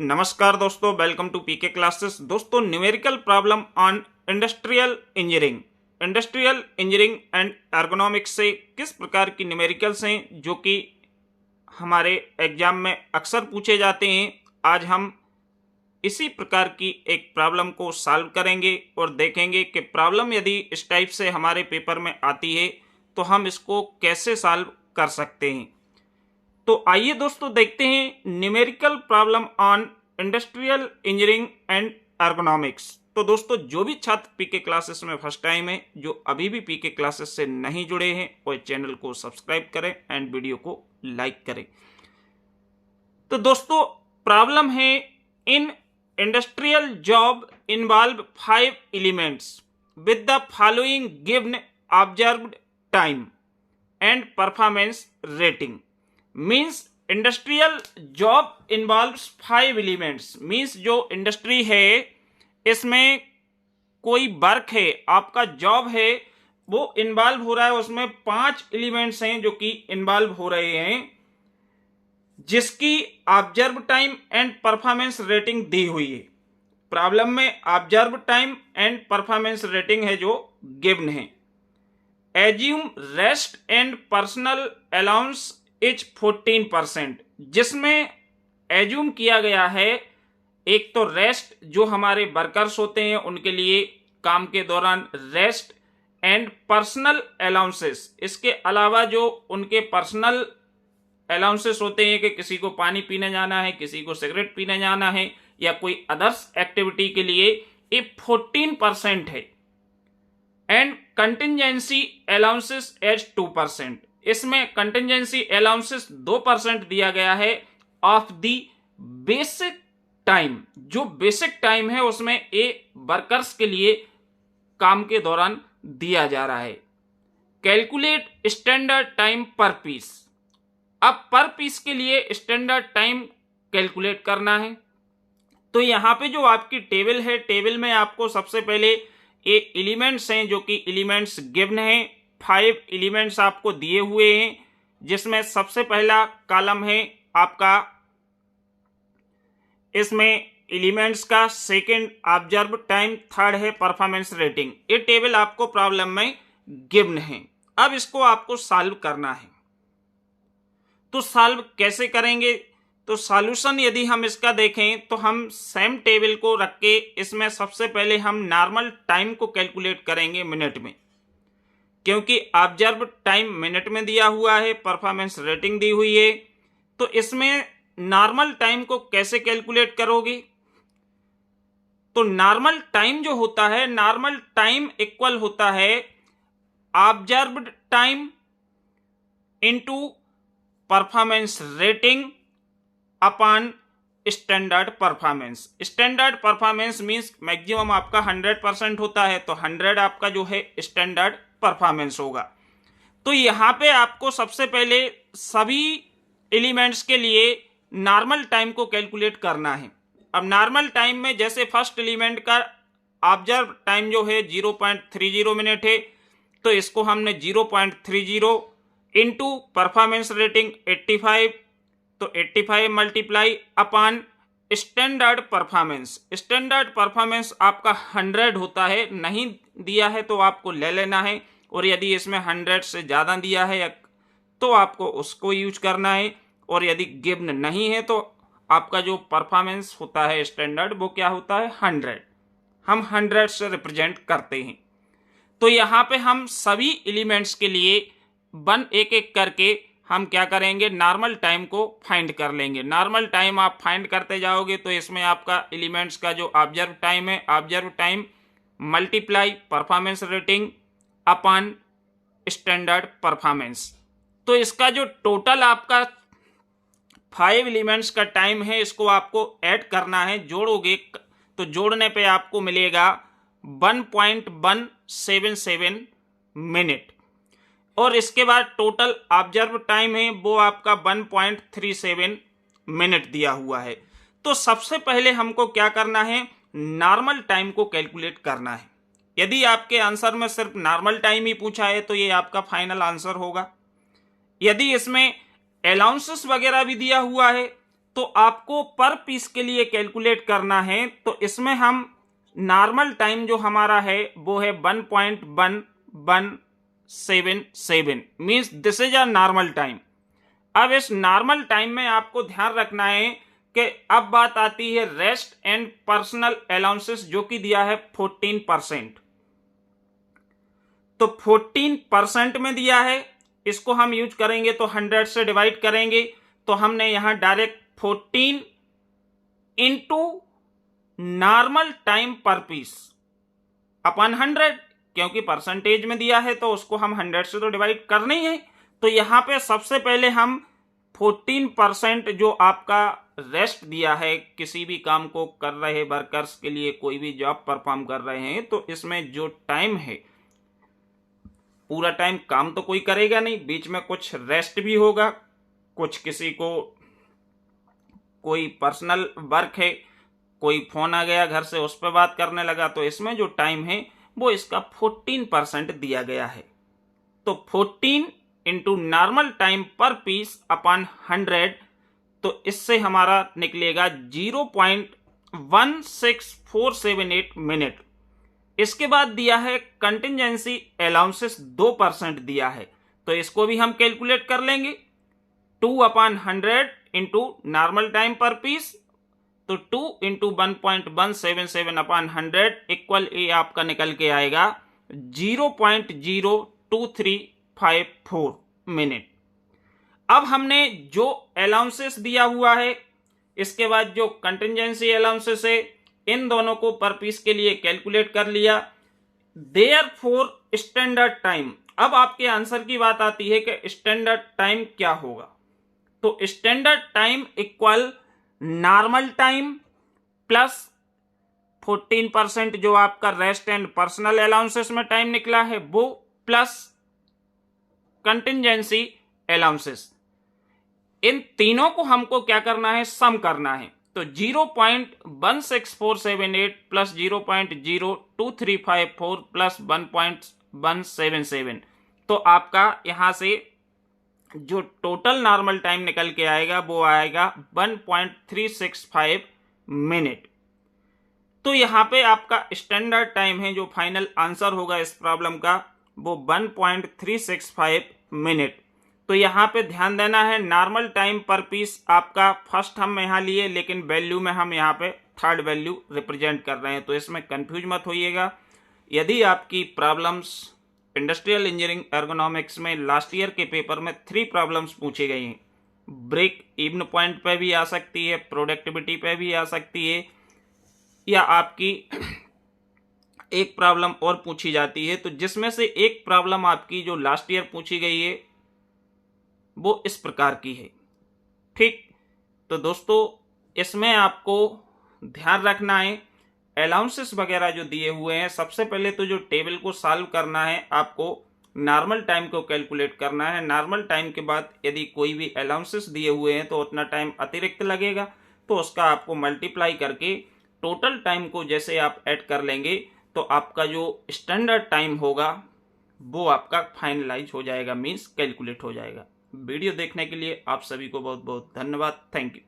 नमस्कार दोस्तों, welcome to PK classes. दोस्तों, numerical problem on industrial engineering and ergonomics से किस प्रकार की न्यूमेरिकल्स हैं जो कि हमारे एग्जाम में अक्सर पूछे जाते हैं। आज हम इसी प्रकार की एक प्रॉब्लम को सॉल्व करेंगे और देखेंगे कि प्रॉब्लम यदि इस टाइप से हमारे पेपर में आती है तो हम इसको कैसे सॉल्व कर सकते हैं। तो आइए दोस्तों देखते हैं numerical problem on industrial engineering and ergonomics. तो दोस्तों, जो भी छात्र पीके क्लासेस में फर्स्ट टाइम है, जो अभी भी पीके क्लासेस से नहीं जुड़े हैं, वो चैनल को सब्सक्राइब करें एंड वीडियो को लाइक करें। तो दोस्तों, प्रॉब्लम है in industrial job involve 5 elements with the following given observed time and performance rating. Means industrial job involves 5 elements. Means जो इंडस्ट्री है इसमें कोई वर्क है, आपका जॉब है, वो इन्वॉल्व हो रहा है, उसमें 5 एलिमेंट्स हैं जो कि इन्वॉल्व हो रहे हैं, जिसकी observe time and performance rating दी हुई है। प्रॉब्लम में observe time and performance rating है जो गिवन है। Assume rest and personal allowance is 14%, जिसमें एज्यूम किया गया है एक तो रेस्ट, जो हमारे वर्कर्स होते हैं उनके लिए काम के दौरान रेस्ट, एंड पर्सनल अलाउंसेस। इसके अलावा जो उनके पर्सनल अलाउंसेस होते हैं कि किसी को पानी पीने जाना है, किसी को सिगरेट पीने जाना है या कोई अदर्स एक्टिविटी के लिए, ये 14% है। And contingency allowances as 2%। इसमें कंटिजेंसी अलाउंसेस 2% दिया गया है ऑफ द बेसिक टाइम। जो बेसिक टाइम है उसमें ए वर्कर्स के लिए काम के दौरान दिया जा रहा है। कैलकुलेट स्टैंडर्ड टाइम पर पीस। अब पर पीस के लिए स्टैंडर्ड टाइम कैलकुलेट करना है। तो यहां पे जो आपकी टेबल है, टेबल में आपको सबसे पहले ये एलिमेंट्स हैं जो कि एलिमेंट्स गिवन हैं। 5 एलिमेंट्स आपको दिए हुए हैं, जिसमें सबसे पहला कॉलम है आपका, इसमें एलिमेंट्स का, सेकंड ऑब्जर्व टाइम, थर्ड है परफॉर्मेंस रेटिंग। ये टेबल आपको प्रॉब्लम में गिवन है। अब इसको आपको सॉल्व करना है। तो सॉल्व कैसे करेंगे? तो सॉल्यूशन यदि हम इसका देखें तो हम सेम टेबल को रख के इसमें सबसे पहले हम नॉर्मल टाइम को कैलकुलेट करेंगे मिनट में, क्योंकि ऑब्जर्व टाइम मिनट में दिया हुआ है, परफॉर्मेंस रेटिंग दी हुई है। तो इसमें नॉर्मल टाइम को कैसे कैलकुलेट करोगे? तो नॉर्मल टाइम जो होता है, नॉर्मल टाइम इक्वल होता है observed time into performance rating upon standard performance. Standard performance means maximum आपका 100% होता है, तो 100 आपका जो है स्टैंडर्ड परफॉर्मेंस होगा। तो यहां पे आपको सबसे पहले सभी एलिमेंट्स के लिए नॉर्मल टाइम को कैलकुलेट करना है। अब नॉर्मल टाइम में जैसे फर्स्ट एलिमेंट का ऑब्जर्व टाइम जो है 0.30 मिनट है, तो इसको हमने 0.30 इंटू परफॉर्मेंस रेटिंग 85, तो 85 multiply upon standard performance. Standard performance आपका 100 होता है, नहीं दिया है तो आपको ले लेना है, और यदि इसमें 100 से ज़्यादा दिया है तो आपको उसको यूज करना है, और यदि गिवन नहीं है तो आपका जो परफॉर्मेंस होता है स्टैंडर्ड, वो क्या होता है 100। हम 100 से रिप्रेजेंट करते हैं। तो यहाँ पे हम सभी एलिमेंट्स के लिए एक एक करके हम क्या करेंगे, नॉर्मल टाइम को फाइंड कर लेंगे। नॉर्मल टाइम आप फाइंड करते जाओगे तो इसमें आपका एलिमेंट्स का जो ऑब्जर्व टाइम है, observe time multiply performance rating upon standard performance. तो इसका जो टोटल आपका 5 एलिमेंट्स का टाइम है, इसको आपको ऐड करना है। जोड़ोगे तो जोड़ने पे आपको मिलेगा 1.177 मिनट, और इसके बाद टोटल ऑब्जर्व टाइम है वो आपका 1.37 मिनट दिया हुआ है। तो सबसे पहले हमको क्या करना है, नॉर्मल टाइम को कैलकुलेट करना है। यदि आपके आंसर में सिर्फ नॉर्मल टाइम ही पूछा है तो ये आपका फाइनल आंसर होगा। यदि इसमें अलाउंसेस वगैरह भी दिया हुआ है तो आपको पर पीस के लिए कैलकुलेट करना है। तो इसमें हम नॉर्मल टाइम जो हमारा है वो है 1.1177, means this is a normal time. अब इस नॉर्मल टाइम में आपको ध्यान रखना है कि अब बात आती है रेस्ट एंड पर्सनल अलाउंसेस, जो कि दिया है 14%। तो 14% में दिया है, इसको हम यूज करेंगे तो 100 से डिवाइड करेंगे, तो हमने यहां डायरेक्ट 14 इंटू नॉर्मल टाइम पर पीस अपन 100, क्योंकि परसेंटेज में दिया है तो उसको हम 100 से तो डिवाइड करना ही है। तो यहां पे सबसे पहले हम 14% जो आपका रेस्ट दिया है, किसी भी काम को कर रहे वर्कर्स के लिए, कोई भी जॉब परफॉर्म कर रहे हैं, तो इसमें जो टाइम है, पूरा टाइम काम तो कोई करेगा नहीं, बीच में कुछ रेस्ट भी होगा, कुछ किसी को कोई पर्सनल वर्क है, कोई फोन आ गया घर से, उस पर बात करने लगा, तो इसमें जो टाइम है वो इसका 14% दिया गया है। तो 14 इंटू नॉर्मल टाइम पर पीस अपॉन 100, तो इससे हमारा निकलेगा 0.16478 मिनट। इसके बाद दिया है कंटिजेंसी अलाउंसेस 2% दिया है, तो इसको भी हम कैलकुलेट कर लेंगे। 2/100 इंटू नॉर्मल टाइम पर पीस, तो 2 इंटू 1.177/100 इक्वल ए आपका निकल के आएगा 0.02354 मिनट। अब हमने जो अलाउंसेस दिया हुआ है, इसके बाद जो कंटिजेंसी अलाउंसेस है, इन दोनों को पर पीस के लिए कैलकुलेट कर लिया। देयरफॉर स्टैंडर्ड टाइम, अब आपके आंसर की बात आती है कि स्टैंडर्ड टाइम क्या होगा। तो standard time equal normal time plus 14% जो आपका रेस्ट एंड पर्सनल अलाउंसेस में टाइम निकला है वो, प्लस कंटिजेंसी अलाउंसेस। इन तीनों को हमको क्या करना है, सम करना है। तो 0.16478 प्लस 0.02354 प्लस 1.177, तो आपका यहां से जो टोटल नॉर्मल टाइम निकल के आएगा वो आएगा 1.365 मिनट। तो यहां पे आपका स्टैंडर्ड टाइम है, जो फाइनल आंसर होगा इस प्रॉब्लम का, वो 1.365 मिनट। तो यहां पे ध्यान देना है, नॉर्मल टाइम पर पीस आपका फर्स्ट हम यहां लिए, लेकिन वैल्यू में हम यहां पे थर्ड वैल्यू रिप्रेजेंट कर रहे हैं, तो इसमें कंफ्यूज मत होइएगा। यदि आपकी प्रॉब्लम्स इंडस्ट्रियल इंजीनियरिंग एर्गोनॉमिक्स में लास्ट ईयर के पेपर में 3 प्रॉब्लम्स पूछी गई हैं, ब्रेक इवन पॉइंट पे भी आ सकती है, प्रोडक्टिविटी पे भी आ सकती है, या आपकी एक प्रॉब्लम और पूछी जाती है, तो जिसमें से एक प्रॉब्लम आपकी जो लास्ट ईयर पूछी गई है वो इस प्रकार की है। ठीक, तो दोस्तों इसमें आपको ध्यान रखना है, अलाउंसेस वगैरह जो दिए हुए हैं, सबसे पहले तो जो टेबल को सॉल्व करना है, आपको नॉर्मल टाइम को कैलकुलेट करना है। नॉर्मल टाइम के बाद यदि कोई भी अलाउंसेस दिए हुए हैं तो उतना टाइम अतिरिक्त लगेगा, तो उसका आपको मल्टीप्लाई करके टोटल टाइम को जैसे आप ऐड कर लेंगे, तो आपका जो स्टैंडर्ड टाइम होगा वो आपका फाइनलाइज हो जाएगा, मीन्स कैलकुलेट हो जाएगा। वीडियो देखने के लिए आप सभी को बहुत बहुत धन्यवाद। Thank you.